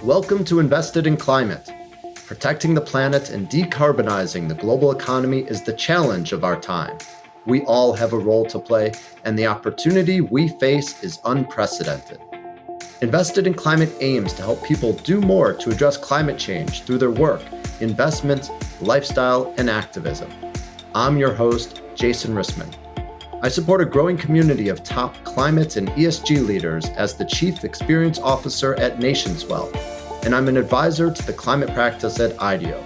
Welcome to Invested in Climate. Protecting the planet and decarbonizing the global economy is the challenge of our time. We all have a role to play, and the opportunity we face is unprecedented. Invested in Climate aims to help people do more to address climate change through their work, investment, lifestyle, and activism. I'm your host, Jason Rissman. I support a growing community of top climate and ESG leaders as the Chief Experience Officer at NationSwell, and I'm an advisor to the climate practice at IDEO.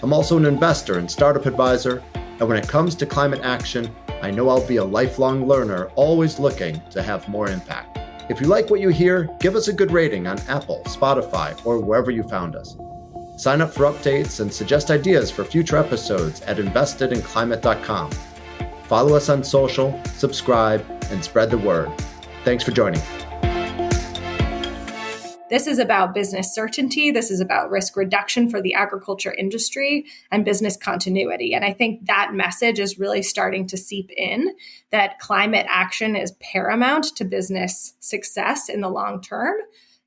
I'm also an investor and startup advisor, and when it comes to climate action, I know I'll be a lifelong learner, always looking to have more impact. If you like what you hear, give us a good rating on Apple, Spotify, or wherever you found us. Sign up for updates and suggest ideas for future episodes at investedinclimate.com. Follow us on social, subscribe, and spread the word. Thanks for joining. This is about business certainty. This is about risk reduction for the agriculture industry and business continuity. And I think that message is really starting to seep in, that climate action is paramount to business success in the long term,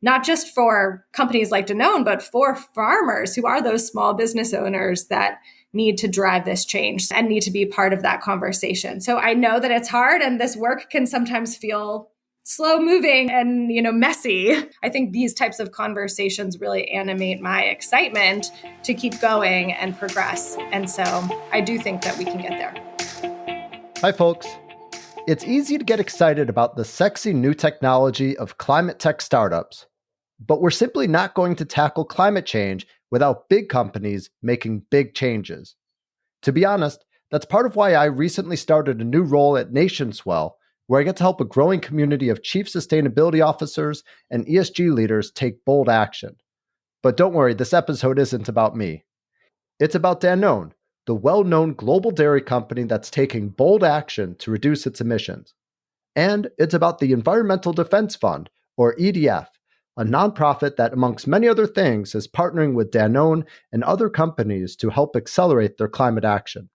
not just for companies like Danone, but for farmers who are those small business owners that need to drive this change and need to be part of that conversation. So I know that it's hard and this work can sometimes feel slow moving and, messy. I think these types of conversations really animate my excitement to keep going and progress. And so I do think that we can get there. Hi, folks. It's easy to get excited about the sexy new technology of climate tech startups, but we're simply not going to tackle climate change without big companies making big changes. To be honest, that's part of why I recently started a new role at NationSwell, where I get to help a growing community of chief sustainability officers and ESG leaders take bold action. But don't worry, this episode isn't about me. It's about Danone, the well-known global dairy company that's taking bold action to reduce its emissions. And it's about the Environmental Defense Fund, or EDF, a nonprofit that, amongst many other things, is partnering with Danone and other companies to help accelerate their climate action.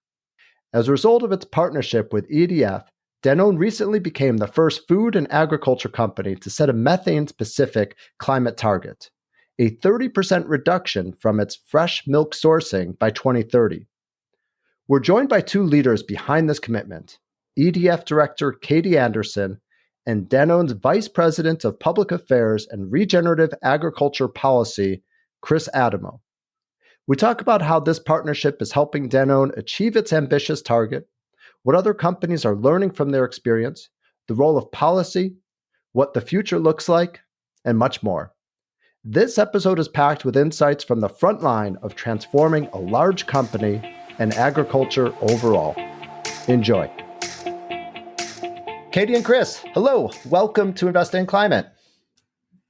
As a result of its partnership with EDF, Danone recently became the first food and agriculture company to set a methane-specific climate target, a 30% reduction from its fresh milk sourcing by 2030. We're joined by two leaders behind this commitment, EDF Director Katie Anderson and Danone's Vice President of Public Affairs and Regenerative Agriculture Policy, Chris Adamo. We talk about how this partnership is helping Danone achieve its ambitious target, what other companies are learning from their experience, the role of policy, what the future looks like, and much more. This episode is packed with insights from the front line of transforming a large company and agriculture overall. Enjoy. Katie and Chris, hello. Welcome to Invest in Climate.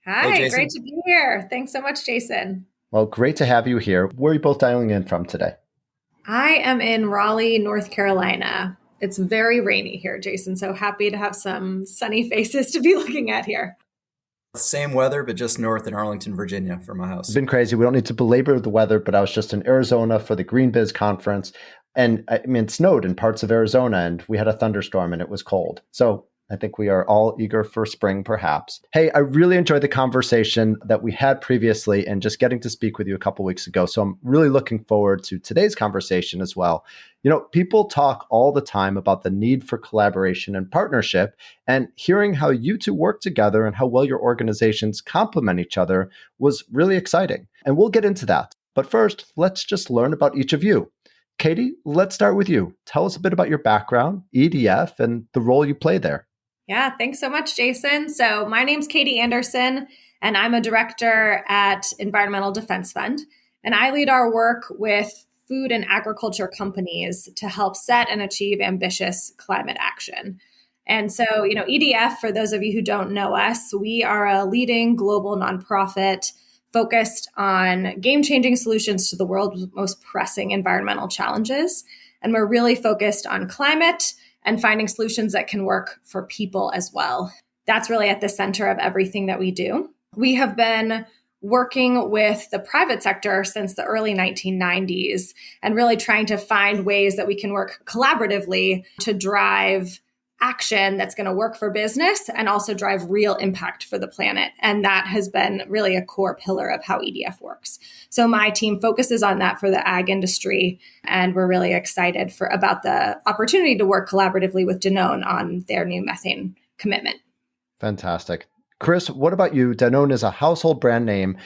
Hi, hey, great to be here. Thanks so much, Jason. Well, great to have you here. Where are you both dialing in from today? I am in Raleigh, North Carolina. It's very rainy here, Jason, so happy to have some sunny faces to be looking at here. Same weather, but just north in Arlington, Virginia from my house. It's been crazy. We don't need to belabor the weather, but I was just in Arizona for the Green Biz conference. And it snowed in parts of Arizona and we had a thunderstorm and it was cold. So I think we are all eager for spring, perhaps. Hey, I really enjoyed the conversation that we had previously and just getting to speak with you a couple weeks ago. So I'm really looking forward to today's conversation as well. People talk all the time about the need for collaboration and partnership, and hearing how you two work together and how well your organizations complement each other was really exciting. And we'll get into that. But first, let's just learn about each of you. Katie, let's start with you. Tell us a bit about your background, EDF, and the role you play there. Yeah, thanks so much, Jason. So my name's Katie Anderson, and I'm a director at Environmental Defense Fund. And I lead our work with food and agriculture companies to help set and achieve ambitious climate action. And so, EDF, for those of you who don't know us, we are a leading global nonprofit focused on game-changing solutions to the world's most pressing environmental challenges. And we're really focused on climate and finding solutions that can work for people as well. That's really at the center of everything that we do. We have been working with the private sector since the early 1990s and really trying to find ways that we can work collaboratively to drive action that's going to work for business and also drive real impact for the planet. And that has been really a core pillar of how EDF works. So my team focuses on that for the ag industry. And we're really excited about the opportunity to work collaboratively with Danone on their new methane commitment. Fantastic. Chris, what about you? Danone is a household brand name,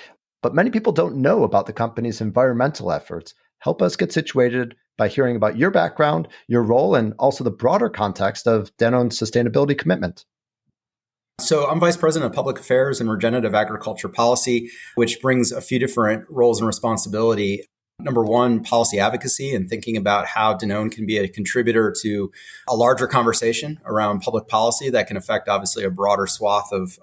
but many people don't know about the company's environmental efforts. Help us get situated by hearing about your background, your role, and also the broader context of Danone's sustainability commitment. So I'm Vice President of Public Affairs and Regenerative Agriculture Policy, which brings a few different roles and responsibility. Number one, policy advocacy and thinking about how Danone can be a contributor to a larger conversation around public policy that can affect, obviously, a broader swath of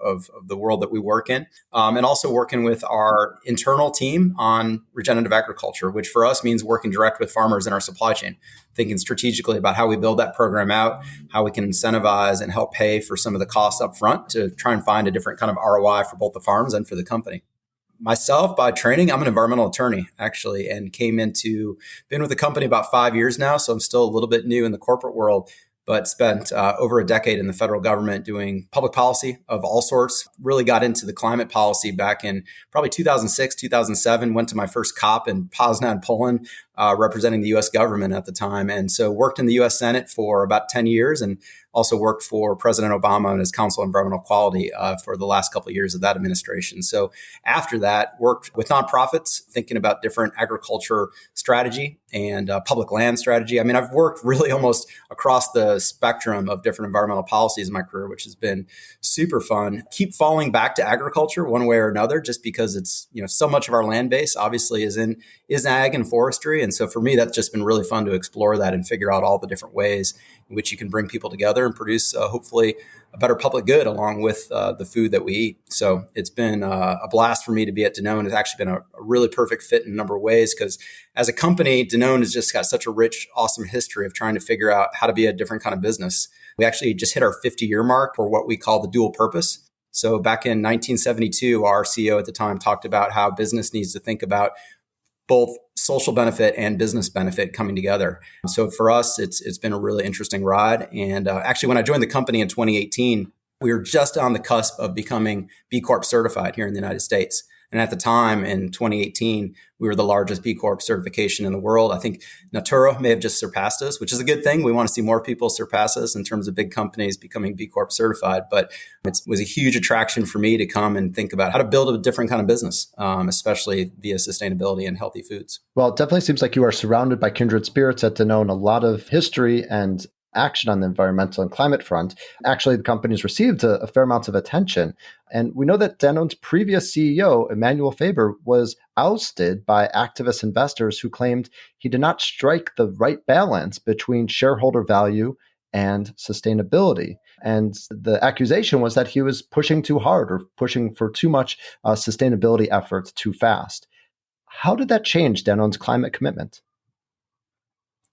the world that we work in. And also working with our internal team on regenerative agriculture, which for us means working direct with farmers in our supply chain, thinking strategically about how we build that program out, how we can incentivize and help pay for some of the costs up front to try and find a different kind of ROI for both the farms and for the company. Myself, by training, I'm an environmental attorney, actually, and been with the company about 5 years now. So I'm still a little bit new in the corporate world, but spent over a decade in the federal government doing public policy of all sorts. Really got into the climate policy back in probably 2006, 2007, went to my first COP in Poznan, Poland, representing the U.S. government at the time. And so worked in the U.S. Senate for about 10 years and also worked for President Obama and his Council on Environmental Quality for the last couple of years of that administration. So after that, worked with nonprofits, thinking about different agriculture strategy and public land strategy. I mean, I've worked really almost across the spectrum of different environmental policies in my career, which has been super fun. Keep falling back to agriculture one way or another, just because it's, so much of our land base obviously is ag and forestry. And so for me, that's just been really fun to explore that and figure out all the different ways in which you can bring people together and produce hopefully a better public good along with the food that we eat. So it's been a blast for me to be at Danone. It's actually been a really perfect fit in a number of ways because as a company, Danone has just got such a rich, awesome history of trying to figure out how to be a different kind of business. We actually just hit our 50-year mark for what we call the dual purpose. So back in 1972, our CEO at the time talked about how business needs to think about both social benefit and business benefit coming together. So for us, it's been a really interesting ride. And actually, when I joined the company in 2018, we were just on the cusp of becoming B Corp certified here in the United States. And at the time, in 2018, we were the largest B Corp certification in the world. I think Natura may have just surpassed us, which is a good thing. We want to see more people surpass us in terms of big companies becoming B Corp certified. But it was a huge attraction for me to come and think about how to build a different kind of business, especially via sustainability and healthy foods. Well, it definitely seems like you are surrounded by kindred spirits at Danone, a lot of history and action on the environmental and climate front. Actually, the company's received a fair amount of attention. And we know that Danone's previous CEO, Emmanuel Faber, was ousted by activist investors who claimed he did not strike the right balance between shareholder value and sustainability. And the accusation was that he was pushing too hard or pushing for too much sustainability efforts too fast. How did that change Danone's climate commitment?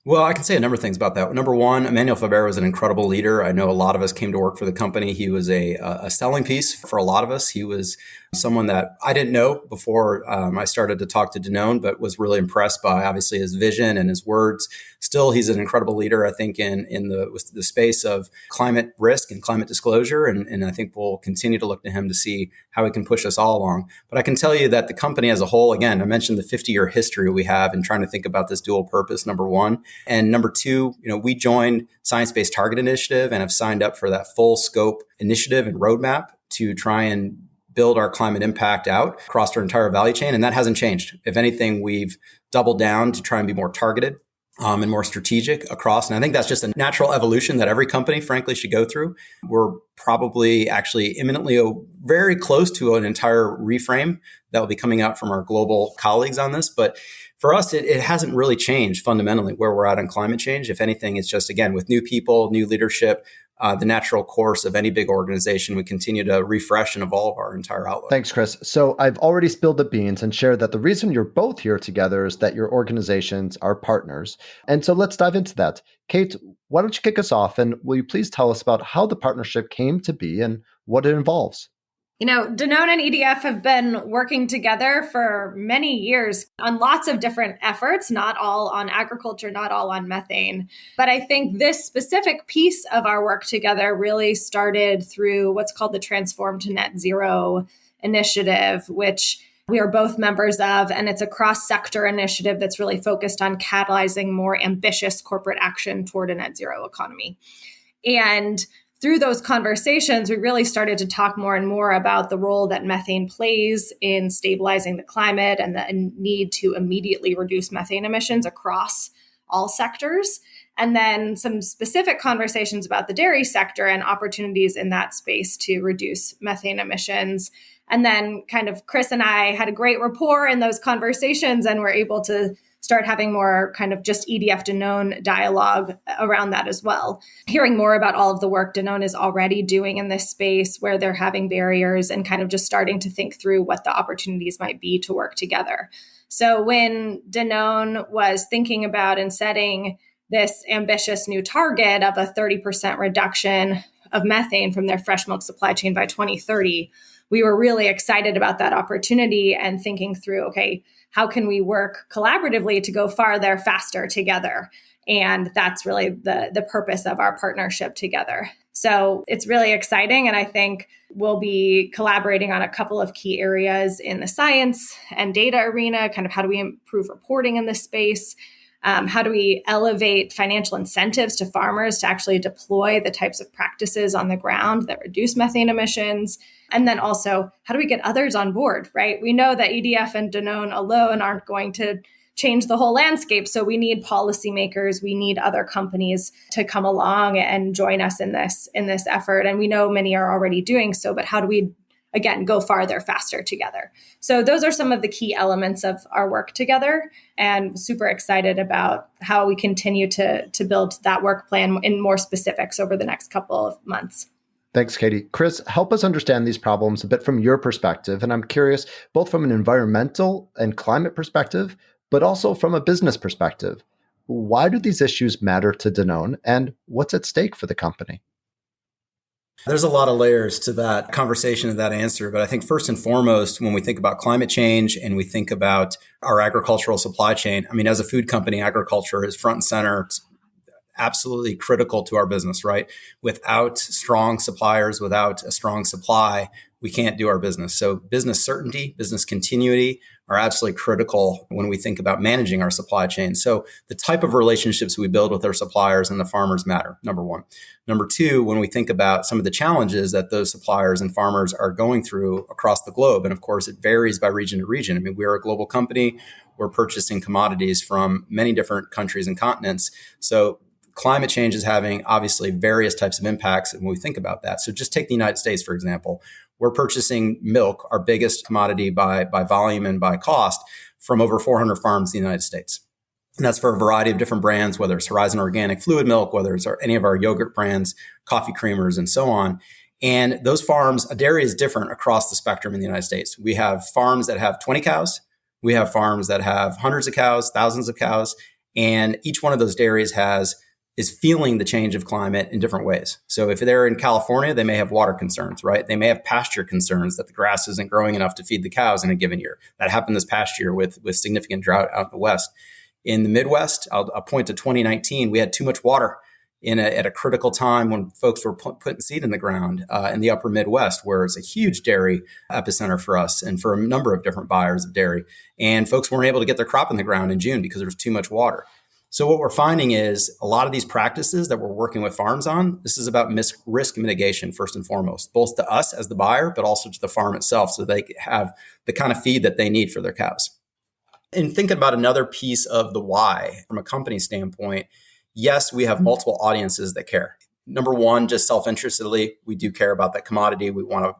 Well, I can say a number of things about that. Number one, Emmanuel Faber was an incredible leader. I know a lot of us came to work for the company. He was a selling piece for a lot of us. He was someone that I didn't know before I started to talk to Danone, but was really impressed by obviously his vision and his words. Still, he's an incredible leader, I think, in the space of climate risk and climate disclosure. And I think we'll continue to look to him to see how he can push us all along. But I can tell you that the company as a whole, again, I mentioned the 50-year history we have in trying to think about this dual purpose, number one. And number two, we joined Science-Based Target Initiative and have signed up for that full scope initiative and roadmap to try and build our climate impact out across our entire value chain. And that hasn't changed. If anything, we've doubled down to try and be more targeted and more strategic across. And I think that's just a natural evolution that every company, frankly, should go through. We're probably actually imminently very close to an entire reframe that will be coming out from our global colleagues on this. But for us, it hasn't really changed fundamentally where we're at on climate change. If anything, it's just, again, with new people, new leadership, the natural course of any big organization, we continue to refresh and evolve our entire outlook. Thanks, Chris. So I've already spilled the beans and shared that the reason you're both here together is that your organizations are partners. And so let's dive into that. Kate, why don't you kick us off? And will you please tell us about how the partnership came to be and what it involves? Danone and EDF have been working together for many years on lots of different efforts, not all on agriculture, not all on methane. But I think this specific piece of our work together really started through what's called the Transform to Net Zero initiative, which we are both members of, and it's a cross-sector initiative that's really focused on catalyzing more ambitious corporate action toward a net zero economy. And through those conversations, we really started to talk more and more about the role that methane plays in stabilizing the climate and the need to immediately reduce methane emissions across all sectors. And then some specific conversations about the dairy sector and opportunities in that space to reduce methane emissions. And then kind of Chris and I had a great rapport in those conversations and were able to start having more kind of just EDF Danone dialogue around that as well. Hearing more about all of the work Danone is already doing in this space, where they're having barriers, and kind of just starting to think through what the opportunities might be to work together. So when Danone was thinking about and setting this ambitious new target of a 30% reduction of methane from their fresh milk supply chain by 2030, we were really excited about that opportunity and thinking through, okay, how can we work collaboratively to go farther, faster together? And that's really the purpose of our partnership together. So it's really exciting. And I think we'll be collaborating on a couple of key areas in the science and data arena. Kind of how do we improve reporting in this space? How do we elevate financial incentives to farmers to actually deploy the types of practices on the ground that reduce methane emissions? And then also, how do we get others on board, right? We know that EDF and Danone alone aren't going to change the whole landscape. So we need policymakers, we need other companies to come along and join us in this effort. And we know many are already doing so, but how do we, again, go farther, faster together? So those are some of the key elements of our work together, and super excited about how we continue to build that work plan in more specifics over the next couple of months. Thanks, Katie. Chris, help us understand these problems a bit from your perspective. And I'm curious, both from an environmental and climate perspective, but also from a business perspective. Why do these issues matter to Danone, and what's at stake for the company? There's a lot of layers to that conversation and that answer. But I think first and foremost, when we think about climate change and we think about our agricultural supply chain, as a food company, agriculture is front and center. It's absolutely critical to our business, right? Without strong suppliers, without a strong supply, we can't do our business. So business certainty, business continuity are absolutely critical when we think about managing our supply chain. So the type of relationships we build with our suppliers and the farmers matter, number one. Number two, when we think about some of the challenges that those suppliers and farmers are going through across the globe, and of course, it varies by region to region. We are a global company. We're purchasing commodities from many different countries and continents. So climate change is having obviously various types of impacts when we think about that. So just take the United States, for example. We're purchasing milk, our biggest commodity by volume and by cost, from over 400 farms in the United States. And that's for a variety of different brands, whether it's Horizon Organic Fluid Milk, whether it's any of our yogurt brands, coffee creamers, and so on. And those farms, dairy is different across the spectrum in the United States. We have farms that have 20 cows. We have farms that have hundreds of cows, thousands of cows. And each one of those dairies is feeling the change of climate in different ways. So if they're in California, they may have water concerns, right? They may have pasture concerns that the grass isn't growing enough to feed the cows in a given year. That happened this past year with significant drought out in the West. In the Midwest, I'll point to 2019, we had too much water at a critical time when folks were putting seed in the ground in the upper Midwest, where it's a huge dairy epicenter for us and for a number of different buyers of dairy. And folks weren't able to get their crop in the ground in June because there was too much water. So what we're finding is a lot of these practices that we're working with farms on, this is about risk mitigation first and foremost, both to us as the buyer, but also to the farm itself, so they have the kind of feed that they need for their cows. And thinking about another piece of the why from a company standpoint, yes, we have multiple audiences that care. Number one, just self-interestedly, we do care about that commodity. We want to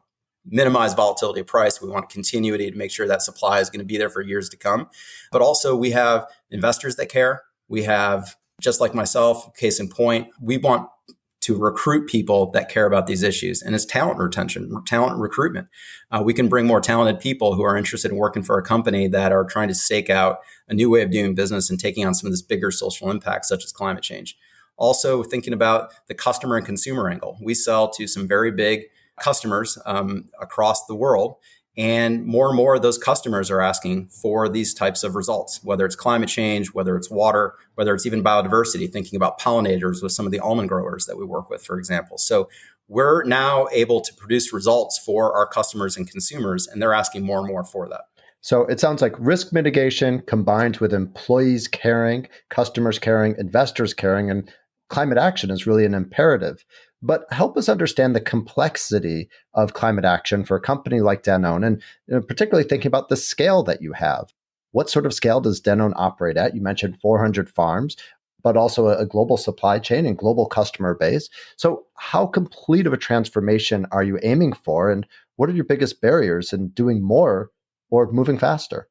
minimize volatility of price. We want continuity to make sure that supply is going to be there for years to come. But also we have investors that care. We have, just like myself, case in point, we want to recruit people that care about these issues. And it's talent retention, talent recruitment. We can bring more talented people who are interested in working for a company that are trying to stake out a new way of doing business and taking on some of this bigger social impact, such as climate change. Also thinking about the customer and consumer angle. We sell to some very big customers across the world. And more of those customers are asking for these types of results, whether it's climate change, whether it's water, whether it's even biodiversity, thinking about pollinators with some of the almond growers that we work with, for example. So we're now able to produce results for our customers and consumers, and they're asking more and more for that. So it sounds like risk mitigation combined with employees caring, customers caring, investors caring, and climate action is really an imperative. But help us understand the complexity of climate action for a company like Danone, and particularly thinking about the scale that you have. What sort of scale does Danone operate at? You mentioned 400 farms, but also a global supply chain and global customer base. So how complete of a transformation are you aiming for? And what are your biggest barriers in doing more or moving faster?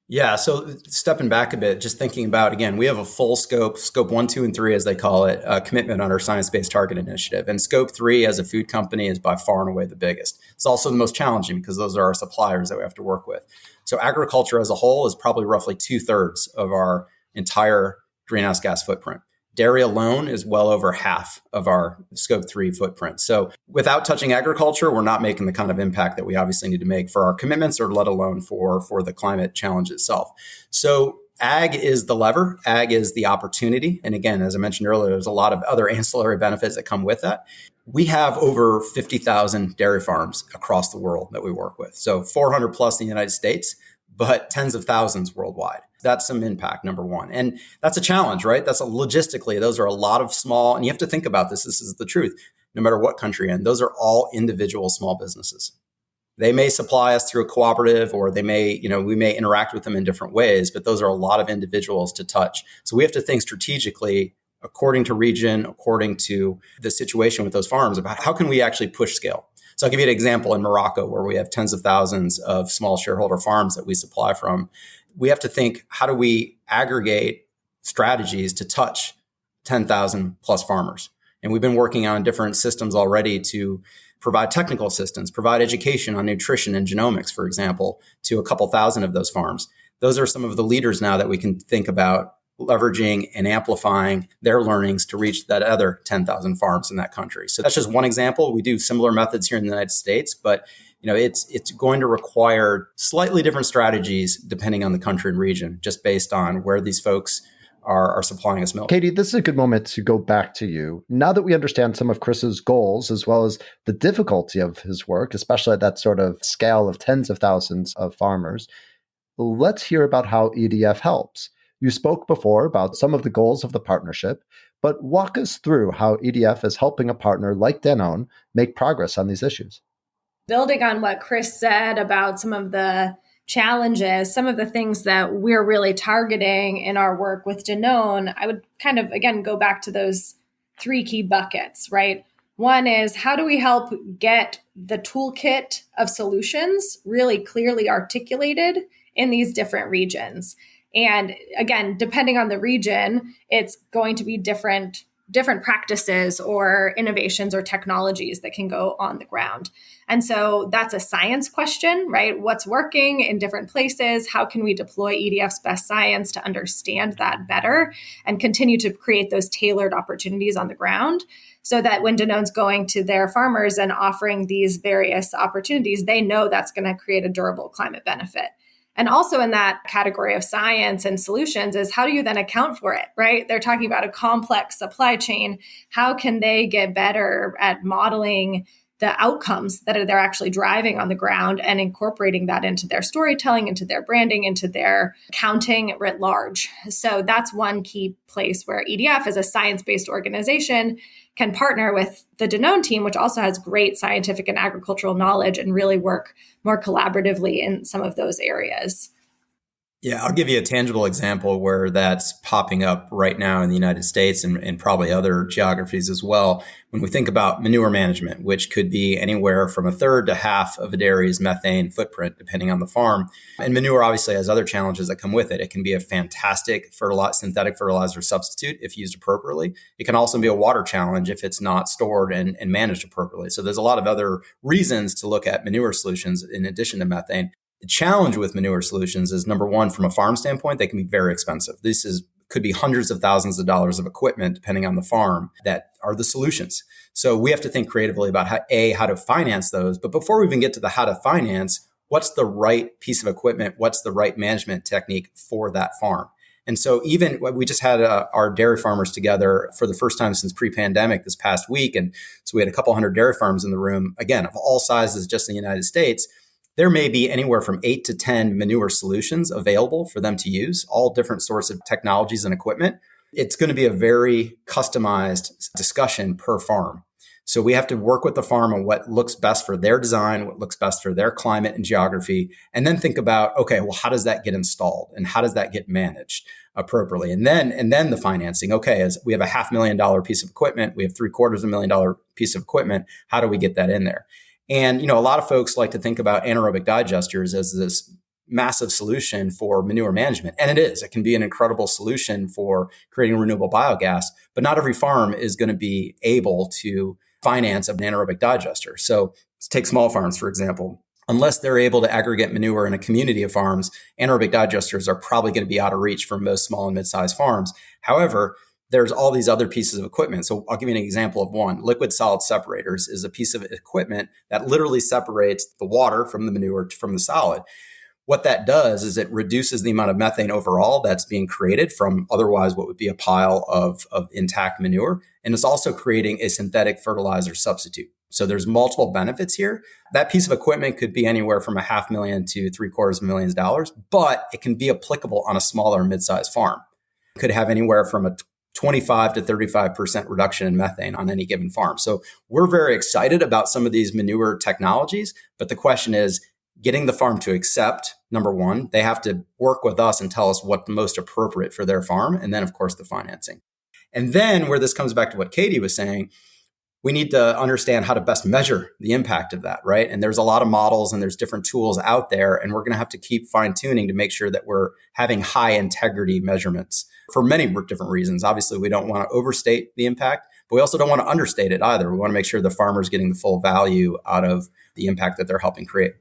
Yeah. So stepping back a bit, just thinking about, again, we have a full scope 1, 2, and 3, as they call it, commitment on our science-based target initiative. And scope 3 as a food company is by far and away the biggest. It's also the most challenging because those are our suppliers that we have to work with. So agriculture as a whole is probably roughly 2/3 of our entire greenhouse gas footprint. Dairy alone is well over half of our scope 3 footprint. So without touching agriculture, we're not making the kind of impact that we obviously need to make for our commitments, or let alone for the climate challenge itself. So ag is the lever, ag is the opportunity. And again, as I mentioned earlier, there's a lot of other ancillary benefits that come with that. We have over 50,000 dairy farms across the world that we work with. So 400 plus in the United States, but tens of thousands worldwide. That's some impact, number one. And that's a challenge, right? Logistically, those are a lot of small, and you have to think about this. This is the truth. No matter what country you're in, those are all individual small businesses. They may supply us through a cooperative, or we may interact with them in different ways, but those are a lot of individuals to touch. So we have to think strategically, according to region, according to the situation with those farms, about how can we actually push scale. So I'll give you an example in Morocco, where we have tens of thousands of small shareholder farms that we supply from. We have to think, how do we aggregate strategies to touch 10,000 plus farmers? And we've been working on different systems already to provide technical assistance, provide education on nutrition and genomics, for example, to a couple thousand of those farms. Those are some of the leaders now that we can think about leveraging and amplifying their learnings to reach that other 10,000 farms in that country. So that's just one example. We do similar methods here in the United States, but it's going to require slightly different strategies depending on the country and region, just based on where these folks are supplying us milk. Katie, this is a good moment to go back to you. Now that we understand some of Chris's goals, as well as the difficulty of his work, especially at that sort of scale of tens of thousands of farmers, let's hear about how EDF helps. You spoke before about some of the goals of the partnership, but walk us through how EDF is helping a partner like Danone make progress on these issues. Building on what Chris said about some of the challenges, some of the things that we're really targeting in our work with Danone, I would kind of, again, go back to those 3 key buckets, right? One is, how do we help get the toolkit of solutions really clearly articulated in these different regions? And again, depending on the region, it's going to be different practices or innovations or technologies that can go on the ground. And so that's a science question, right? What's working in different places? How can we deploy EDF's best science to understand that better and continue to create those tailored opportunities on the ground, so that when Danone's going to their farmers and offering these various opportunities, they know that's going to create a durable climate benefit. And also in that category of science and solutions is, how do you then account for it, right? They're talking about a complex supply chain. How can they get better at modeling the outcomes that they're actually driving on the ground and incorporating that into their storytelling, into their branding, into their accounting writ large? So that's one key place where EDF, as a science-based organization, can partner with the Danone team, which also has great scientific and agricultural knowledge, and really work more collaboratively in some of those areas. Yeah, I'll give you a tangible example where that's popping up right now in the United States and probably other geographies as well. When we think about manure management, which could be anywhere from 1/3 to half of a dairy's methane footprint, depending on the farm. And manure obviously has other challenges that come with it. It can be a fantastic synthetic fertilizer substitute if used appropriately. It can also be a water challenge if it's not stored and managed appropriately. So there's a lot of other reasons to look at manure solutions in addition to methane. The challenge with manure solutions is, number one, from a farm standpoint, they can be very expensive. This is could be hundreds of thousands of dollars of equipment, depending on the farm, that are the solutions. So we have to think creatively about how to finance those. But before we even get to the how to finance, what's the right piece of equipment? What's the right management technique for that farm? And so even we just had our dairy farmers together for the first time since pre-pandemic this past week. And so we had a couple hundred dairy farms in the room, again, of all sizes just in the United States. There may be anywhere from 8 to 10 manure solutions available for them to use, all different sorts of technologies and equipment. It's going to be a very customized discussion per farm. So we have to work with the farm on what looks best for their design, what looks best for their climate and geography, and then think about, okay, well, how does that get installed and how does that get managed appropriately? And then the financing. Okay, as we have a $500,000 piece of equipment, we have $750,000 piece of equipment. How do we get that in there? And a lot of folks like to think about anaerobic digesters as this massive solution for manure management. And it is. It can be an incredible solution for creating renewable biogas, but not every farm is going to be able to finance an anaerobic digester. So let's take small farms, for example. Unless they're able to aggregate manure in a community of farms, anaerobic digesters are probably going to be out of reach for most small and mid-sized farms. However, there's all these other pieces of equipment. So I'll give you an example of one. Liquid solid separators is a piece of equipment that literally separates the water from the manure from the solid. What that does is it reduces the amount of methane overall that's being created from otherwise what would be a pile of intact manure. And it's also creating a synthetic fertilizer substitute. So there's multiple benefits here. That piece of equipment could be anywhere from $500,000 to $750,000, but it can be applicable on a smaller mid-sized farm. It could have anywhere from a 25 to 35% reduction in methane on any given farm. So we're very excited about some of these manure technologies, but the question is, getting the farm to accept, number one, they have to work with us and tell us what's the most appropriate for their farm. And then, of course, the financing. And then where this comes back to what Katie was saying, we need to understand how to best measure the impact of that, right? And there's a lot of models and there's different tools out there. And we're going to have to keep fine tuning to make sure that we're having high integrity measurements for many different reasons. Obviously, we don't want to overstate the impact, but we also don't want to understate it either. We want to make sure the farmer's getting the full value out of the impact that they're helping create.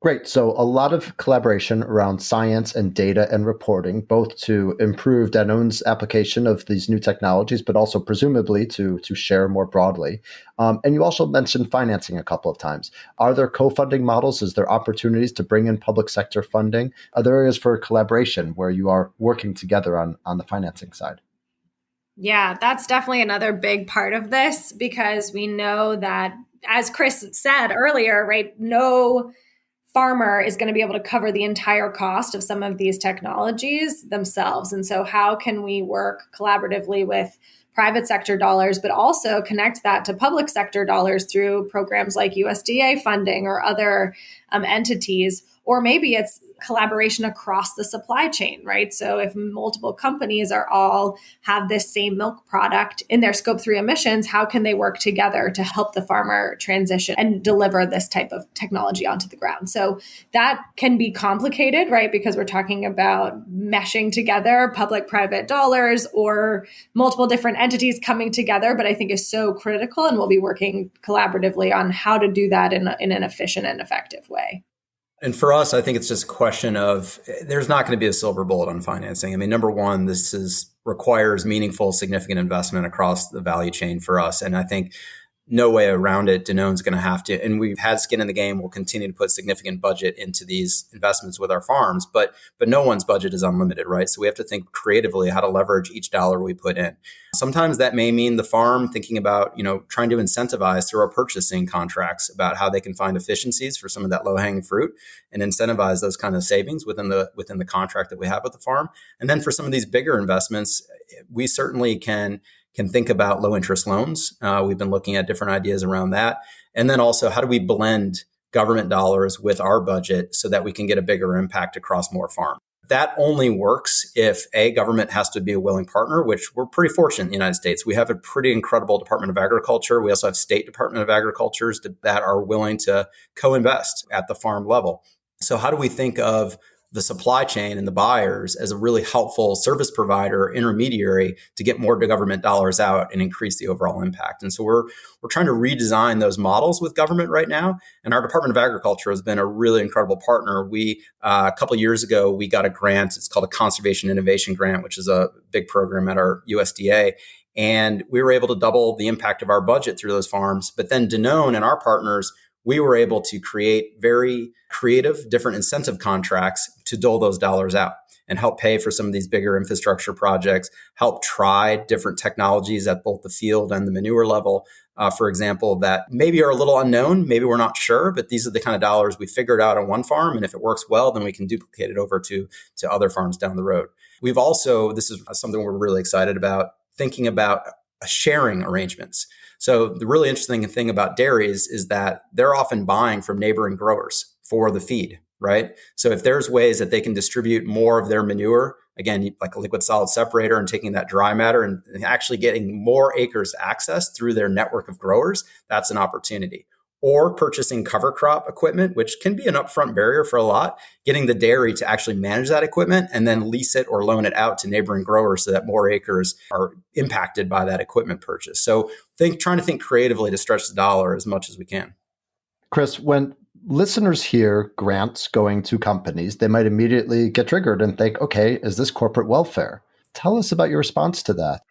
Great. So a lot of collaboration around science and data and reporting, both to improve Danone's application of these new technologies, but also presumably to share more broadly. And you also mentioned financing a couple of times. Are there co-funding models? Is there opportunities to bring in public sector funding? Are there areas for collaboration where you are working together on the financing side? Yeah, that's definitely another big part of this, because we know that, as Chris said earlier, right, no farmer is going to be able to cover the entire cost of some of these technologies themselves. And so how can we work collaboratively with private sector dollars, but also connect that to public sector dollars through programs like USDA funding or other entities? Or maybe it's collaboration across the supply chain, right? So if multiple companies are all have this same milk product in their scope 3 emissions, how can they work together to help the farmer transition and deliver this type of technology onto the ground? So that can be complicated, right? Because we're talking about meshing together public-private dollars or multiple different entities coming together, but I think is so critical, and we'll be working collaboratively on how to do that in an efficient and effective way. And for us, I think it's just a question of, there's not going to be a silver bullet on financing. I mean, number one, requires meaningful, significant investment across the value chain for us. And I think no way around it. Danone's going to have to, and we've had skin in the game. We'll continue to put significant budget into these investments with our farms, but no one's budget is unlimited, right? So we have to think creatively how to leverage each dollar we put in. Sometimes that may mean the farm thinking about, trying to incentivize through our purchasing contracts about how they can find efficiencies for some of that low-hanging fruit and incentivize those kind of savings within the contract that we have with the farm. And then for some of these bigger investments, we certainly can think about low interest loans. We've been looking at different ideas around that. And then also, how do we blend government dollars with our budget so that we can get a bigger impact across more farms? That only works if government has to be a willing partner, which we're pretty fortunate in the United States. We have a pretty incredible Department of Agriculture. We also have state Department of Agricultures that are willing to co-invest at the farm level. So how do we think of the supply chain and the buyers as a really helpful service provider, intermediary to get more government dollars out and increase the overall impact. And so we're trying to redesign those models with government right now. And our Department of Agriculture has been a really incredible partner. We, a couple of years ago, we got a grant. It's called a Conservation Innovation Grant, which is a big program at our USDA. And we were able to double the impact of our budget through those farms. But then Danone and our partners, we were able to create very creative, different incentive contracts to dole those dollars out and help pay for some of these bigger infrastructure projects, help try different technologies at both the field and the manure level, for example, that maybe are a little unknown, maybe we're not sure, but these are the kind of dollars we figured out on one farm. And if it works well, then we can duplicate it over to other farms down the road. We've also, this is something we're really excited about, thinking about sharing arrangements. So the really interesting thing about dairies is that they're often buying from neighboring growers for the feed, right? So if there's ways that they can distribute more of their manure, again, like a liquid solid separator and taking that dry matter and actually getting more acres access through their network of growers, that's an opportunity. Or purchasing cover crop equipment, which can be an upfront barrier for a lot, getting the dairy to actually manage that equipment and then lease it or loan it out to neighboring growers so that more acres are impacted by that equipment purchase. So trying to think creatively to stretch the dollar as much as we can. Chris, when listeners hear grants going to companies, they might immediately get triggered and think, okay, is this corporate welfare? Tell us about your response to that.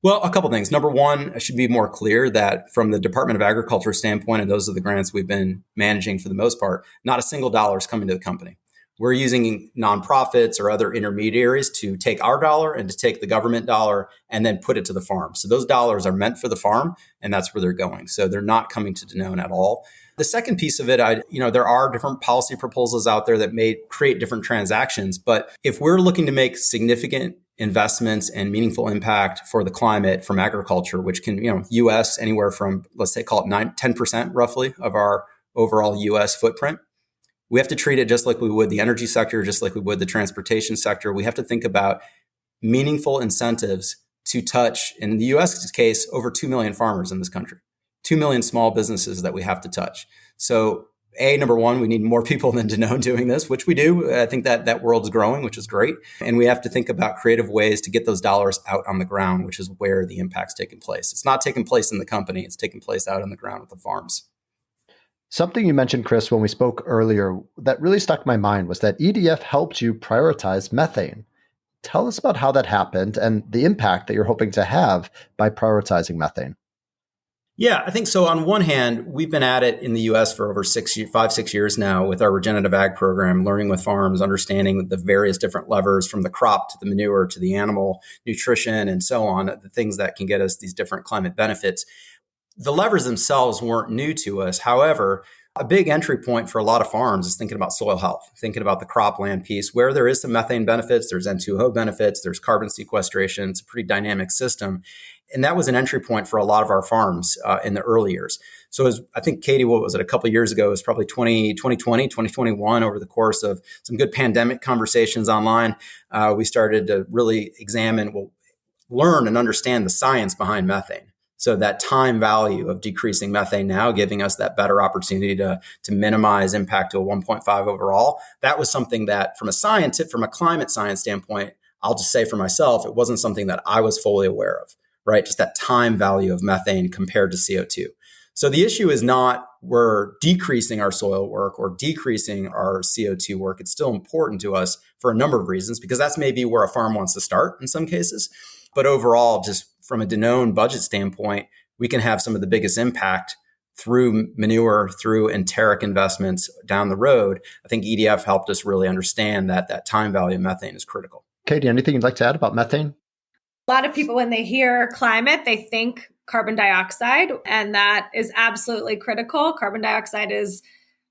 Well, a couple things. Number one, I should be more clear that from the Department of Agriculture standpoint, and those are the grants we've been managing for the most part, not a single dollar is coming to the company. We're using nonprofits or other intermediaries to take our dollar and to take the government dollar and then put it to the farm. So those dollars are meant for the farm, and that's where they're going. So they're not coming to Danone at all. The second piece of it, there are different policy proposals out there that may create different transactions. But if we're looking to make significant investments and meaningful impact for the climate from agriculture, which can, U.S. anywhere from, let's say, call it 10% roughly of our overall U.S. footprint. We have to treat it just like we would the energy sector, just like we would the transportation sector. We have to think about meaningful incentives to touch, in the U.S. case, over 2 million farmers in this country, 2 million small businesses that we have to touch. So number one, we need more people than Danone doing this, which we do. I think that world's growing, which is great. And we have to think about creative ways to get those dollars out on the ground, which is where the impact's taking place. It's not taking place in the company. It's taking place out on the ground with the farms. Something you mentioned, Chris, when we spoke earlier that really stuck in my mind was that EDF helped you prioritize methane. Tell us about how that happened and the impact that you're hoping to have by prioritizing methane. Yeah, I think so. On one hand, we've been at it in the U.S. for over 5-6 years now with our regenerative ag program, learning with farms, understanding the various different levers from the crop to the manure to the animal nutrition and so on, the things that can get us these different climate benefits. The levers themselves weren't new to us. However, a big entry point for a lot of farms is thinking about soil health, thinking about the cropland piece where there is some methane benefits, there's N2O benefits, there's carbon sequestration. It's a pretty dynamic system. And that was an entry point for a lot of our farms in the early years. So I think, Katie, what was it, a couple of years ago, it was probably 2020, 2021, over the course of some good pandemic conversations online, we started to really learn and understand the science behind methane. So that time value of decreasing methane now giving us that better opportunity to minimize impact to a 1.5 overall. That was something that from a climate science standpoint, I'll just say for myself, it wasn't something that I was fully aware of, right? Just that time value of methane compared to CO2. So the issue is not we're decreasing our soil work or decreasing our CO2 work. It's still important to us for a number of reasons, because that's maybe where a farm wants to start in some cases. But overall, just from a Danone budget standpoint, we can have some of the biggest impact through manure, through enteric investments down the road. I think EDF helped us really understand that time value of methane is critical. Katie, anything you'd like to add about methane? A lot of people, when they hear climate, they think carbon dioxide, and that is absolutely critical. Carbon dioxide is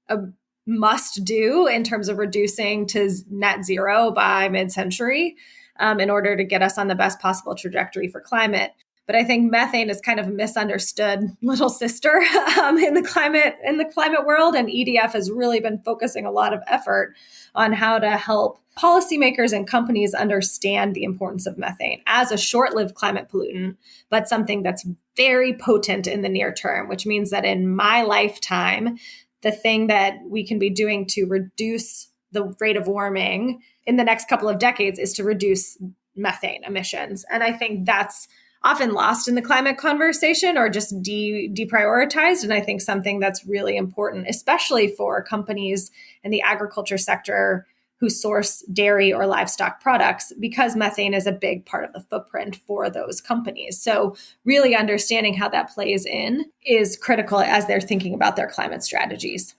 a must do in terms of reducing to net zero by mid-century in order to get us on the best possible trajectory for climate. But I think methane is kind of a misunderstood little sister in the climate world. And EDF has really been focusing a lot of effort on how to help policymakers and companies understand the importance of methane as a short-lived climate pollutant, but something that's very potent in the near term, which means that in my lifetime, the thing that we can be doing to reduce the rate of warming in the next couple of decades is to reduce methane emissions. And I think that's often lost in the climate conversation or just deprioritized. And I think something that's really important, especially for companies in the agriculture sector who source dairy or livestock products, because methane is a big part of the footprint for those companies. So really understanding how that plays in is critical as they're thinking about their climate strategies.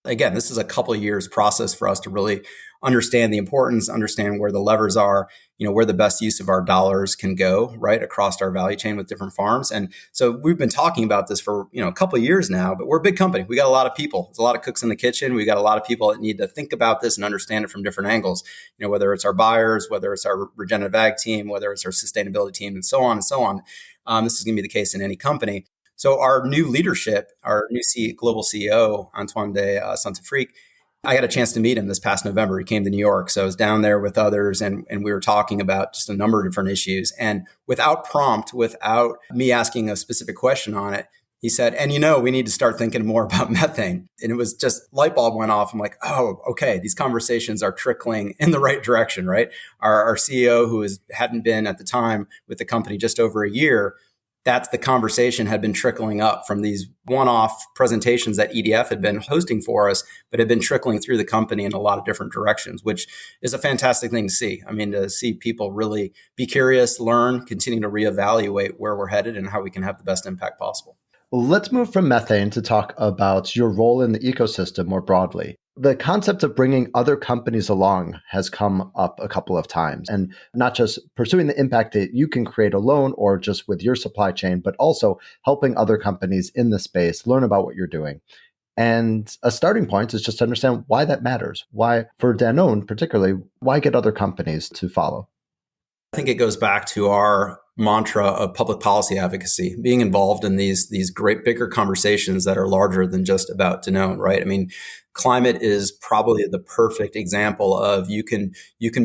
Again, this is a couple of years process for us to really understand the importance, understand where the levers are, where the best use of our dollars can go, right, across our value chain with different farms. And so we've been talking about this for, a couple of years now, but we're a big company. We got a lot of people. There's a lot of cooks in the kitchen. We got a lot of people that need to think about this and understand it from different angles, whether it's our buyers, whether it's our regenerative ag team, whether it's our sustainability team, and so on and so on. This is going to be the case in any company. So our new leadership, our new global CEO, Antoine de Saint-Affrique, I got a chance to meet him this past November. He came to New York. So I was down there with others and we were talking about just a number of different issues. And without prompt, without me asking a specific question on it, he said, and we need to start thinking more about methane. And it was just light bulb went off. I'm like, oh, okay, these conversations are trickling in the right direction, right? Our CEO, who hadn't been at the time with the company just over a year, that's the conversation had been trickling up from these one-off presentations that EDF had been hosting for us, but had been trickling through the company in a lot of different directions, which is a fantastic thing to see. I mean, to see people really be curious, learn, continue to reevaluate where we're headed and how we can have the best impact possible. Well, let's move from methane to talk about your role in the ecosystem more broadly. The concept of bringing other companies along has come up a couple of times, and not just pursuing the impact that you can create alone or just with your supply chain, but also helping other companies in the space learn about what you're doing. And a starting point is just to understand why that matters. Why, for Danone particularly, why get other companies to follow? I think it goes back to our mantra of public policy advocacy, being involved in these great bigger conversations that are larger than just about Danone, right? I mean, climate is probably the perfect example of you can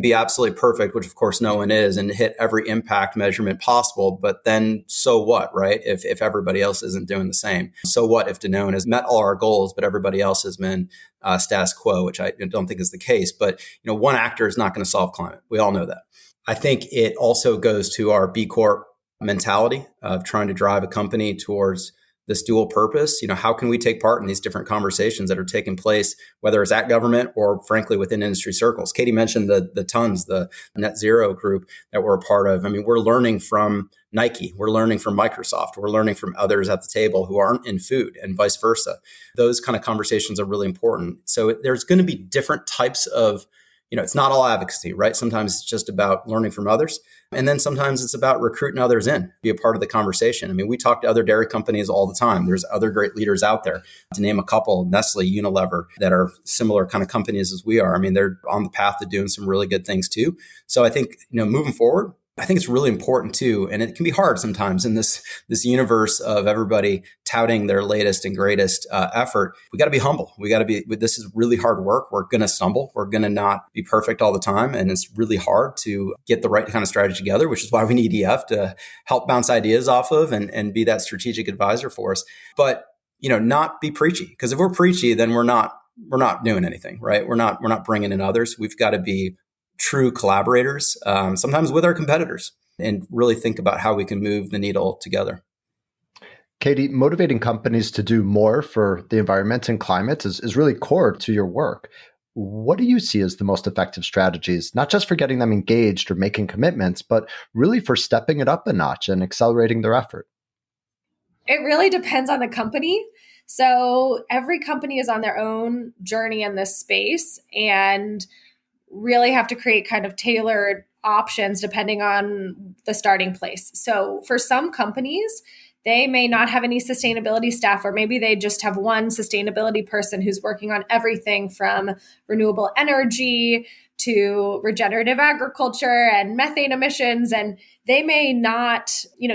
be absolutely perfect, which of course no one is, and hit every impact measurement possible. But then so what, right? If everybody else isn't doing the same, so what if Danone has met all our goals, but everybody else has been status quo, which I don't think is the case. But one actor is not going to solve climate. We all know that. I think it also goes to our B Corp mentality of trying to drive a company towards this dual purpose. How can we take part in these different conversations that are taking place, whether it's at government or frankly within industry circles? Katie mentioned the tons, the net zero group that we're a part of. I mean, we're learning from Nike, we're learning from Microsoft, we're learning from others at the table who aren't in food and vice versa. Those kind of conversations are really important. So there's going to be different types of it's not all advocacy, right? Sometimes it's just about learning from others. And then sometimes it's about recruiting others in, be a part of the conversation. I mean, we talk to other dairy companies all the time. There's other great leaders out there. To name a couple, Nestle, Unilever, that are similar kind of companies as we are. I mean, they're on the path to doing some really good things too. So I think, moving forward, I think it's really important too, and it can be hard sometimes in this universe of everybody touting their latest and greatest effort. We got to be humble. We got to be. This is really hard work. We're going to stumble. We're going to not be perfect all the time, and it's really hard to get the right kind of strategy together. Which is why we need EDF to help bounce ideas off of and be that strategic advisor for us. But not be preachy, because if we're preachy, then we're not doing anything, right? We're not bringing in others. We've got to be true collaborators, sometimes with our competitors, and really think about how we can move the needle together. Katie, motivating companies to do more for the environment and climate is really core to your work. What do you see as the most effective strategies, not just for getting them engaged or making commitments, but really for stepping it up a notch and accelerating their effort? It really depends on the company. So every company is on their own journey in this space and really have to create kind of tailored options depending on the starting place. So for some companies, they may not have any sustainability staff, or maybe they just have one sustainability person who's working on everything from renewable energy to regenerative agriculture and methane emissions. And they may not,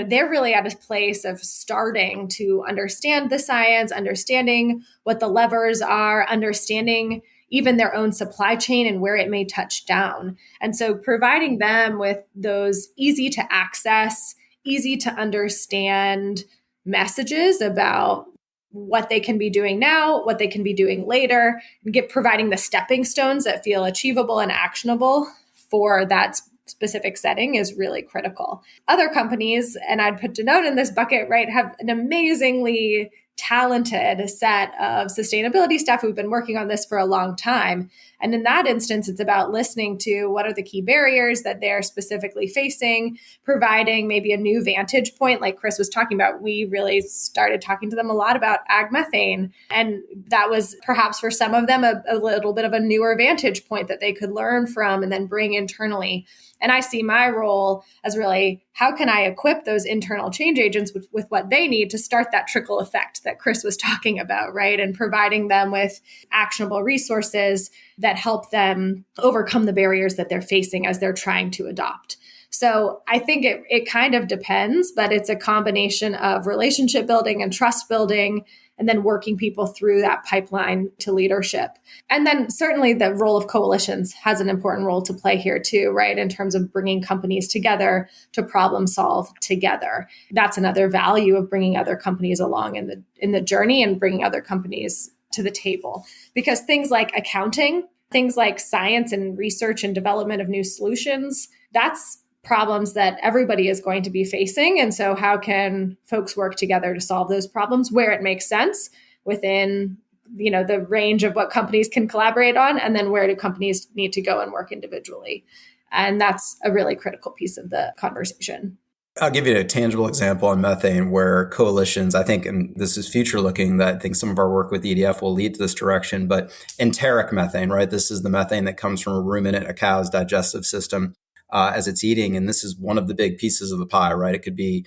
they're really at a place of starting to understand the science, understanding what the levers are, understanding even their own supply chain and where it may touch down. And so providing them with those easy to access, easy to understand messages about what they can be doing now, what they can be doing later, and providing the stepping stones that feel achievable and actionable for that specific setting is really critical. Other companies, and I'd put Danone in this bucket, right, have an amazingly talented set of sustainability staff who've been working on this for a long time. And in that instance, it's about listening to what are the key barriers that they're specifically facing, providing maybe a new vantage point. Like Chris was talking about, we really started talking to them a lot about ag methane. And that was perhaps for some of them a little bit of a newer vantage point that they could learn from and then bring internally. And I see my role as really, how can I equip those internal change agents with what they need to start that trickle effect that Chris was talking about, right? And providing them with actionable resources that help them overcome the barriers that they're facing as they're trying to adopt. So I think it kind of depends, but it's a combination of relationship building and trust building, and then working people through that pipeline to leadership. And then certainly the role of coalitions has an important role to play here too, right? In terms of bringing companies together to problem solve together. That's another value of bringing other companies along in the journey and bringing other companies to the table. Because things like accounting, things like science and research and development of new solutions, that's problems that everybody is going to be facing. And so how can folks work together to solve those problems where it makes sense within, the range of what companies can collaborate on, and then where do companies need to go and work individually? And that's a really critical piece of the conversation. I'll give you a tangible example on methane where coalitions, I think, and this is future looking, that I think some of our work with EDF will lead to this direction, but enteric methane, right? This is the methane that comes from a ruminant, a cow's digestive system. As it's eating. And this is one of the big pieces of the pie, right? It could be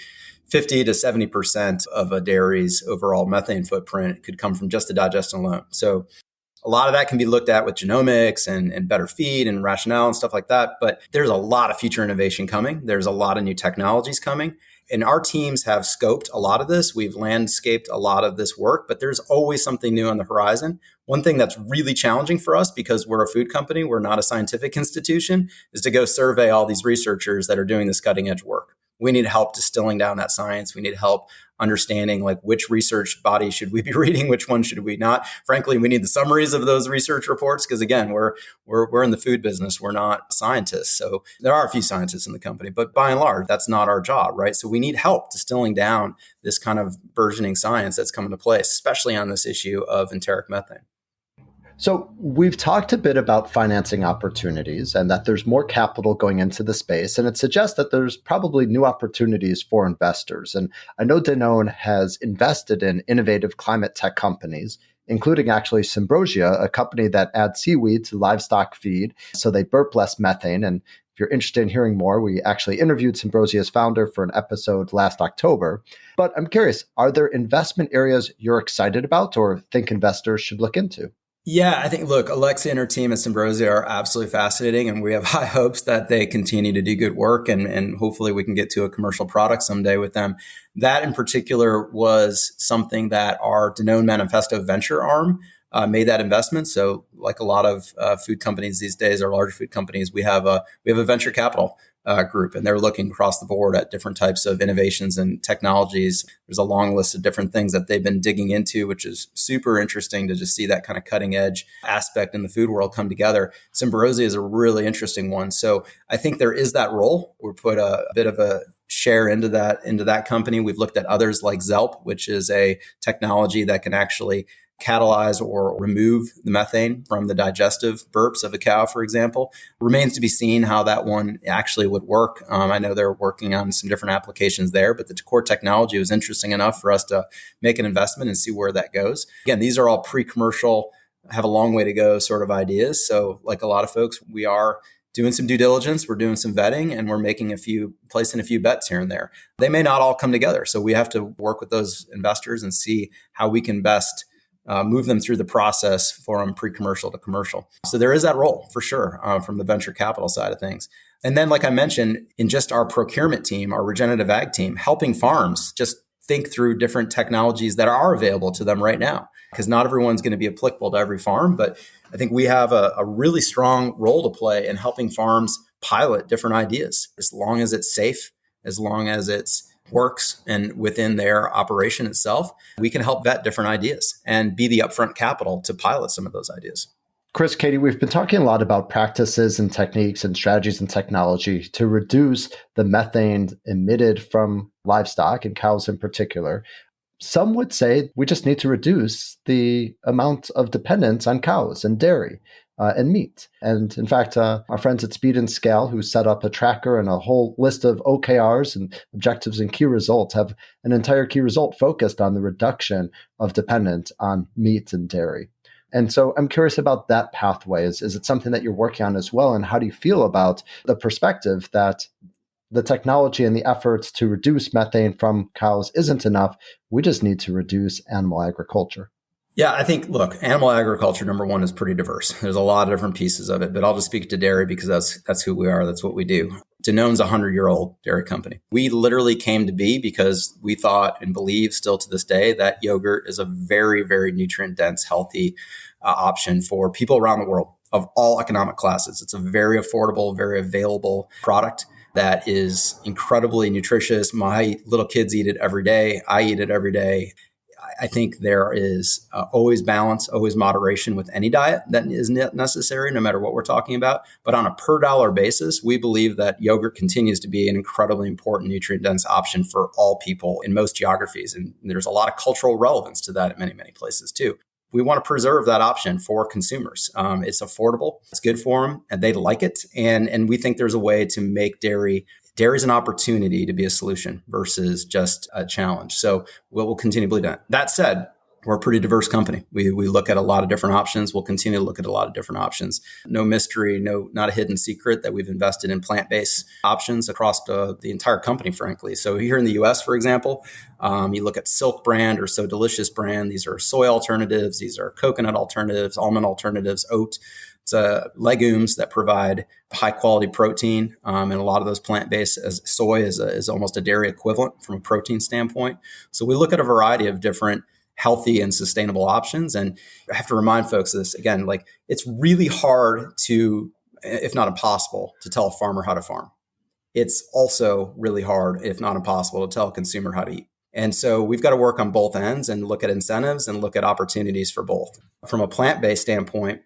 50 to 70% of a dairy's overall methane footprint could come from just the digestion alone. So a lot of that can be looked at with genomics and better feed and rationale and stuff like that. But there's a lot of future innovation coming. There's a lot of new technologies coming. And our teams have scoped a lot of this. We've landscaped a lot of this work, but there's always something new on the horizon. One thing that's really challenging for us, because we're a food company, we're not a scientific institution, is to go survey all these researchers that are doing this cutting edge work. We need help distilling down that science. We need help understanding like which research body should we be reading, which one should we not. Frankly, we need the summaries of those research reports because again, we're in the food business. We're not scientists. So there are a few scientists in the company, but by and large, that's not our job, right? So we need help distilling down this kind of burgeoning science that's coming to place, especially on this issue of enteric methane. So we've talked a bit about financing opportunities and that there's more capital going into the space, and it suggests that there's probably new opportunities for investors. And I know Danone has invested in innovative climate tech companies, including actually Symbrosia, a company that adds seaweed to livestock feed so they burp less methane. And if you're interested in hearing more, we actually interviewed Symbrosia's founder for an episode last October. But I'm curious, are there investment areas you're excited about or think investors should look into? Yeah, I think, look, Alexia and her team at Symbrosia are absolutely fascinating, and we have high hopes that they continue to do good work, and hopefully we can get to a commercial product someday with them. That in particular was something that our Danone Manifesto venture arm made that investment. So like a lot of food companies these days, or larger food companies, we have a venture capital group, and they're looking across the board at different types of innovations and technologies. There's a long list of different things that they've been digging into, which is super interesting to just see that kind of cutting edge aspect in the food world come together. Symbrosia is a really interesting one. So I think there is that role. We put a bit of a share into that company. We've looked at others like Zelp, which is a technology that can actually catalyze or remove the methane from the digestive burps of a cow, for example. Remains to be seen how that one actually would work. I know they're working on some different applications there, but the core technology was interesting enough for us to make an investment and see where that goes. Again, these are all pre-commercial, have a long way to go sort of ideas. So like a lot of folks, we are doing some due diligence, we're doing some vetting, and we're placing a few bets here and there. They may not all come together. So we have to work with those investors and see how we can best move them through the process from pre-commercial to commercial. So there is that role for sure from the venture capital side of things. And then, like I mentioned, in just our procurement team, our regenerative ag team, helping farms just think through different technologies that are available to them right now, because not everyone's going to be applicable to every farm. But I think we have a really strong role to play in helping farms pilot different ideas, as long as it's safe, as long as it's works and within their operation itself, we can help vet different ideas and be the upfront capital to pilot some of those ideas. Chris, Katie, we've been talking a lot about practices and techniques and strategies and technology to reduce the methane emitted from livestock and cows in particular. Some would say we just need to reduce the amount of dependence on cows and dairy and meat. And in fact, our friends at Speed and Scale, who set up a tracker and a whole list of OKRs and objectives and key results, have an entire key result focused on the reduction of dependence on meat and dairy. And so I'm curious about that pathway. Is it something that you're working on as well? And how do you feel about the perspective that the technology and the efforts to reduce methane from cows isn't enough? We just need to reduce animal agriculture. Yeah, I think, look, animal agriculture, number one, is pretty diverse. There's a lot of different pieces of it, but I'll just speak to dairy because that's who we are. That's what we do. Danone's a 100-year-old dairy company. We literally came to be because we thought and believe still to this day that yogurt is a very, very nutrient-dense, healthy option for people around the world of all economic classes. It's a very affordable, very available product that is incredibly nutritious. My little kids eat it every day. I eat it every day. I think there is always balance, always moderation with any diet that is necessary, no matter what we're talking about. But on a per dollar basis, we believe that yogurt continues to be an incredibly important nutrient-dense option for all people in most geographies. And there's a lot of cultural relevance to that in many, many places too. We want to preserve that option for consumers. It's affordable, it's good for them, and they like it. And we think there's a way to make dairy is an opportunity to be a solution versus just a challenge. So we'll continue to believe that. That said, we're a pretty diverse company. We look at a lot of different options. We'll continue to look at a lot of different options. No mystery, not a hidden secret that we've invested in plant-based options across the entire company, frankly. So here in the US, for example, you look at Silk brand or So Delicious brand. These are soy alternatives. These are coconut alternatives, almond alternatives, oat. It's legumes that provide high quality protein, and a lot of those plant-based, as soy is almost a dairy equivalent from a protein standpoint. So we look at a variety of different healthy and sustainable options. And I have to remind folks of this again, like it's really hard to, if not impossible, to tell a farmer how to farm. It's also really hard, if not impossible, to tell a consumer how to eat. And so we've got to work on both ends and look at incentives and look at opportunities for both. From a plant-based standpoint,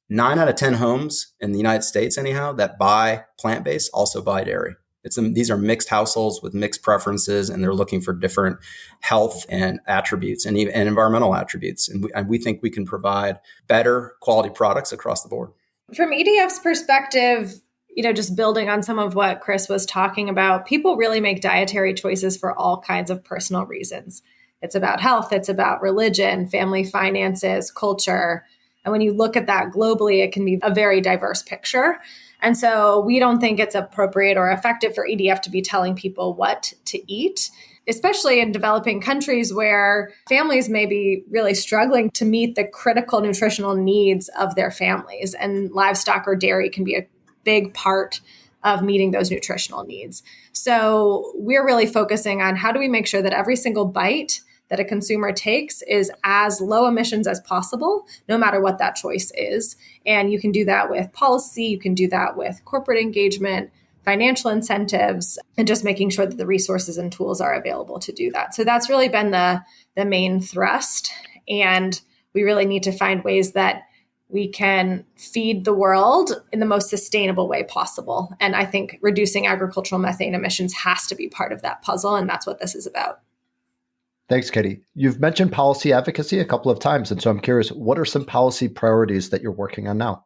9 out of 10 homes in the United States, anyhow, that buy plant-based also buy dairy. These are mixed households with mixed preferences, and they're looking for different health and attributes and environmental attributes. And we think we can provide better quality products across the board. From EDF's perspective, just building on some of what Chris was talking about, people really make dietary choices for all kinds of personal reasons. It's about health, it's about religion, family finances, culture. And when you look at that globally, it can be a very diverse picture. And so we don't think it's appropriate or effective for EDF to be telling people what to eat, especially in developing countries where families may be really struggling to meet the critical nutritional needs of their families. And livestock or dairy can be a big part of meeting those nutritional needs. So we're really focusing on how do we make sure that every single bite that a consumer takes is as low emissions as possible, no matter what that choice is. And you can do that with policy, you can do that with corporate engagement, financial incentives, and just making sure that the resources and tools are available to do that. So that's really been the main thrust. And we really need to find ways that we can feed the world in the most sustainable way possible. And I think reducing agricultural methane emissions has to be part of that puzzle. And that's what this is about. Thanks, Katie. You've mentioned policy advocacy a couple of times. And so I'm curious, what are some policy priorities that you're working on now?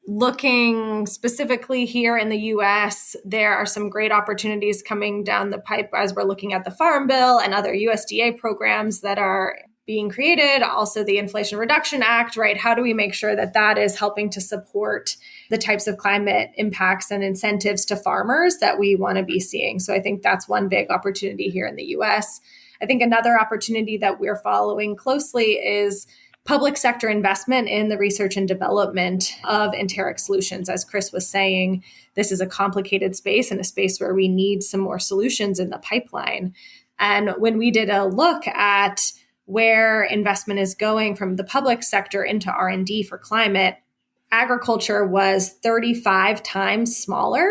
Looking specifically here in the US, there are some great opportunities coming down the pipe as we're looking at the Farm Bill and other USDA programs that are being created. Also, the Inflation Reduction Act, right? How do we make sure that that is helping to support the types of climate impacts and incentives to farmers that we want to be seeing? So I think that's one big opportunity here in the US. I think another opportunity that we're following closely is public sector investment in the research and development of enteric solutions. As Chris was saying, this is a complicated space and a space where we need some more solutions in the pipeline. And when we did a look at where investment is going from the public sector into R&D for climate, agriculture was 35 times smaller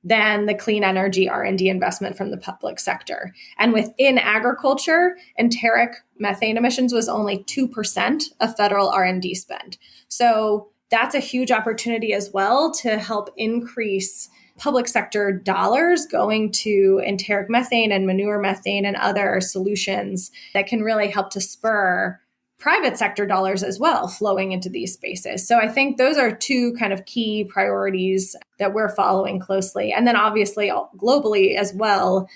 than the clean energy R&D investment from the public sector. And within agriculture, enteric methane emissions was only 2% of federal R&D spend. So that's a huge opportunity as well to help increase public sector dollars going to enteric methane and manure methane and other solutions that can really help to spur private sector dollars as well flowing into these spaces. So I think those are two kind of key priorities that we're following closely. And then obviously globally as well,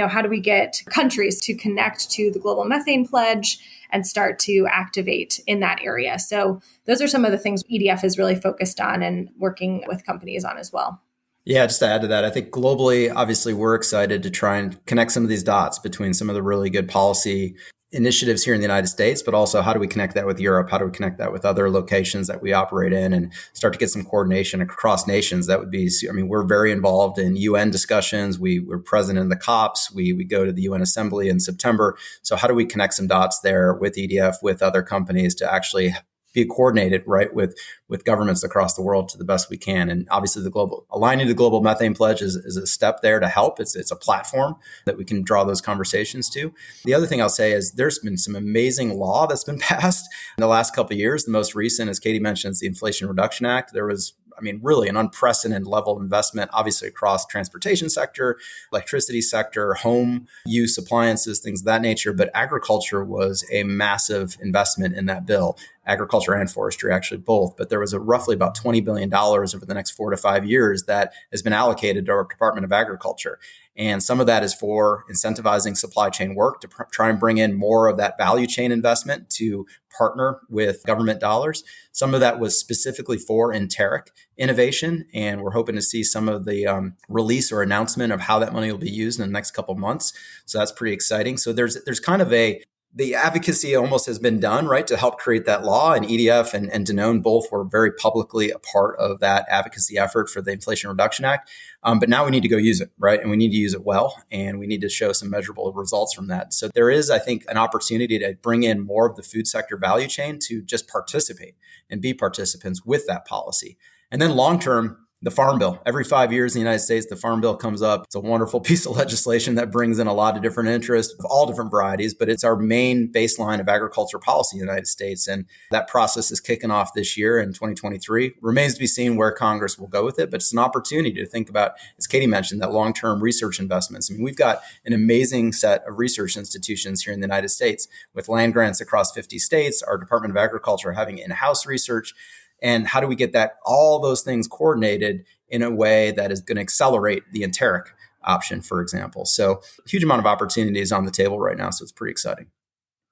how do we get countries to connect to the global methane pledge and start to activate in that area? So those are some of the things EDF is really focused on and working with companies on as well. Yeah, just to add to that, I think globally, obviously, we're excited to try and connect some of these dots between some of the really good policy initiatives here in the United States, but also how do we connect that with Europe? How do we connect that with other locations that we operate in and start to get some coordination across nations? That would be, we're very involved in UN discussions. We're present in the COPs. We go to the UN Assembly in September. So how do we connect some dots there with EDF, with other companies to actually be coordinated, right, with governments across the world to the best we can. And obviously aligning the global methane pledge is a step there to help. It's a platform that we can draw those conversations to. The other thing I'll say is there's been some amazing law that's been passed in the last couple of years. The most recent, as Katie mentioned, is the Inflation Reduction Act. There was really an unprecedented level of investment, obviously across transportation sector, electricity sector, home use appliances, things of that nature. But agriculture was a massive investment in that bill. Agriculture and forestry, actually both. But there was roughly about $20 billion over the next 4 to 5 years that has been allocated to our Department of Agriculture. And some of that is for incentivizing supply chain work to try and bring in more of that value chain investment to partner with government dollars. Some of that was specifically for enteric innovation. And we're hoping to see some of the release or announcement of how that money will be used in the next couple of months. So that's pretty exciting. So there's kind of the advocacy almost has been done, right, to help create that law. And EDF and Danone both were very publicly a part of that advocacy effort for the Inflation Reduction Act. But now we need to go use it, right? And we need to use it well. And we need to show some measurable results from that. So there is, I think, an opportunity to bring in more of the food sector value chain to just participate and be participants with that policy. And then long term, the Farm Bill. Every 5 years in the United States, the Farm Bill comes up. It's a wonderful piece of legislation that brings in a lot of different interests of all different varieties, but it's our main baseline of agriculture policy in the United States. And that process is kicking off this year in 2023. Remains to be seen where Congress will go with it, but it's an opportunity to think about, as Katie mentioned, that long-term research investments. We've got an amazing set of research institutions here in the United States with land grants across 50 states, our Department of Agriculture having in-house research. And how do we get all those things coordinated in a way that is going to accelerate the enteric option, for example? So a huge amount of opportunities on the table right now. So it's pretty exciting.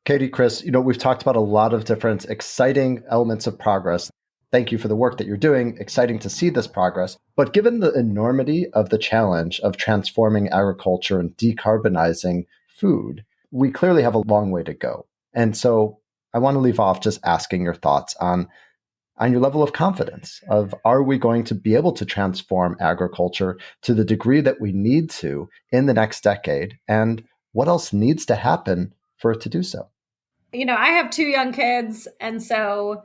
Katie, Chris, we've talked about a lot of different exciting elements of progress. Thank you for the work that you're doing. Exciting to see this progress. But given the enormity of the challenge of transforming agriculture and decarbonizing food, we clearly have a long way to go. And so I want to leave off just asking your thoughts on your level of confidence of, are we going to be able to transform agriculture to the degree that we need to in the next decade? And what else needs to happen for it to do so? I have 2 young kids, and so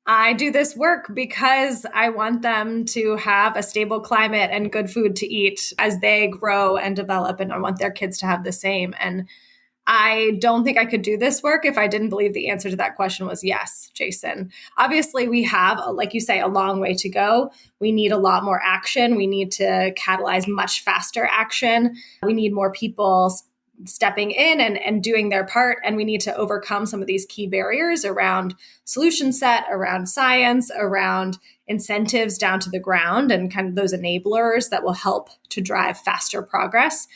I do this work because I want them to have a stable climate and good food to eat as they grow and develop, and I want their kids to have the same. And I don't think I could do this work if I didn't believe the answer to that question was yes, Jason. Obviously, we have, like you say, a long way to go. We need a lot more action. We need to catalyze much faster action. We need more people stepping in and doing their part. And we need to overcome some of these key barriers around solution set, around science, around incentives down to the ground, and kind of those enablers that will help to drive faster progress.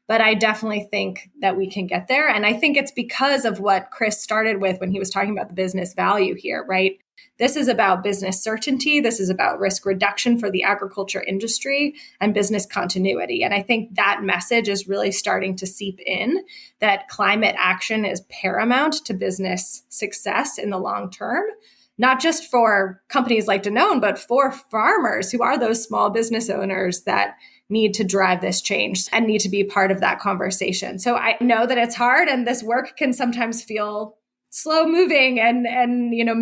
But I definitely think that we can get there. And I think it's because of what Chris started with when he was talking about the business value here, right? This is about business certainty. This is about risk reduction for the agriculture industry and business continuity. And I think that message is really starting to seep in, that climate action is paramount to business success in the long term, not just for companies like Danone, but for farmers who are those small business owners that need to drive this change and need to be part of that conversation. So I know that it's hard, and this work can sometimes feel slow moving and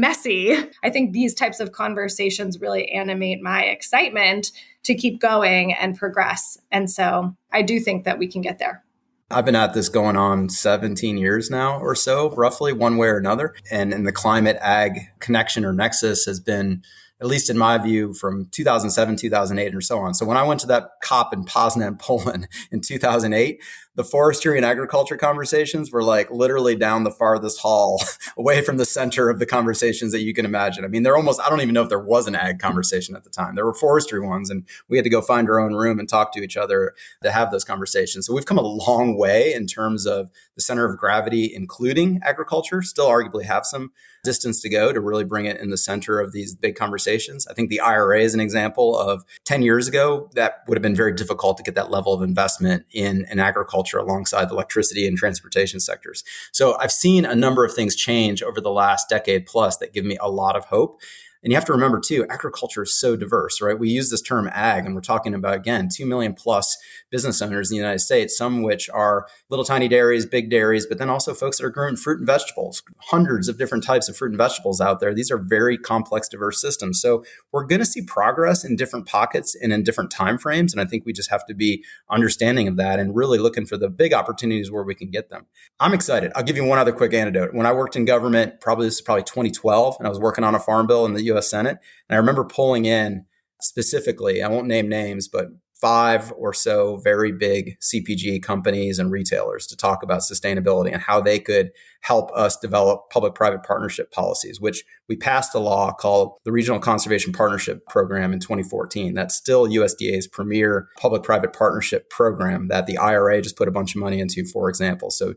messy. I think these types of conversations really animate my excitement to keep going and progress. And so I do think that we can get there. I've been at this going on 17 years now or so, roughly, one way or another. And the climate ag connection or nexus has been, at least in my view, from 2007, 2008, and so on. So when I went to that COP in Poznan, Poland in 2008, the forestry and agriculture conversations were like literally down the farthest hall away from the center of the conversations that you can imagine. I mean, I don't even know if there was an ag conversation at the time. There were forestry ones, and we had to go find our own room and talk to each other to have those conversations. So we've come a long way in terms of the center of gravity, including agriculture, still arguably have some distance to go to really bring it in the center of these big conversations. I think the IRA is an example of 10 years ago, that would have been very difficult to get that level of investment in agriculture alongside the electricity and transportation sectors. So I've seen a number of things change over the last decade plus that give me a lot of hope. And you have to remember too, agriculture is so diverse, right? We use this term ag, and we're talking about, again, 2 million plus business owners in the United States, some which are little tiny dairies, big dairies, but then also folks that are growing fruit and vegetables, hundreds of different types of fruit and vegetables out there. These are very complex, diverse systems. So we're going to see progress in different pockets and in different timeframes. And I think we just have to be understanding of that and really looking for the big opportunities where we can get them. I'm excited. I'll give you one other quick anecdote. When I worked in government, this is probably 2012, and I was working on a farm bill in the U.S. Senate. And I remember pulling in specifically, I won't name names, but 5 or so very big CPG companies and retailers to talk about sustainability and how they could help us develop public-private partnership policies, which we passed a law called the Regional Conservation Partnership Program in 2014. That's still USDA's premier public-private partnership program that the IRA just put a bunch of money into, for example. So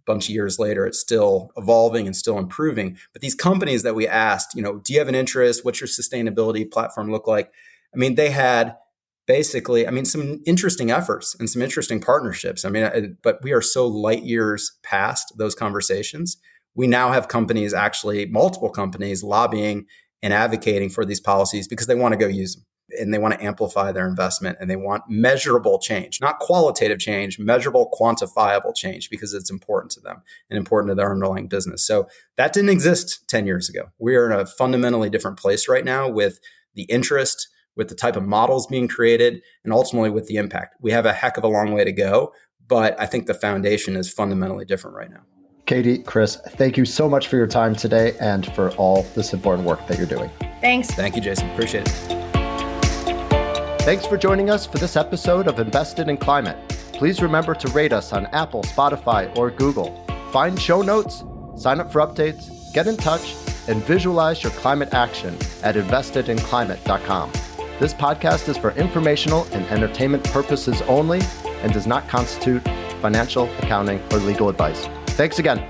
bunch of years later, it's still evolving and still improving. But these companies that we asked, do you have an interest? What's your sustainability platform look like? I mean, they had basically, some interesting efforts and some interesting partnerships. But we are so light years past those conversations. We now have companies, actually multiple companies, lobbying and advocating for these policies because they want to go use them. And they want to amplify their investment, and they want measurable change, not qualitative change, measurable, quantifiable change, because it's important to them and important to their underlying business. So that didn't exist 10 years ago. We are in a fundamentally different place right now with the interest, with the type of models being created, and ultimately with the impact. We have a heck of a long way to go, but I think the foundation is fundamentally different right now. Katie, Chris, thank you so much for your time today and for all this important work that you're doing. Thanks. Thank you, Jason. Appreciate it. Thanks for joining us for this episode of Invested in Climate. Please remember to rate us on Apple, Spotify, or Google. Find show notes, sign up for updates, get in touch, and visualize your climate action at investedinclimate.com. This podcast is for informational and entertainment purposes only and does not constitute financial, accounting, or legal advice. Thanks again.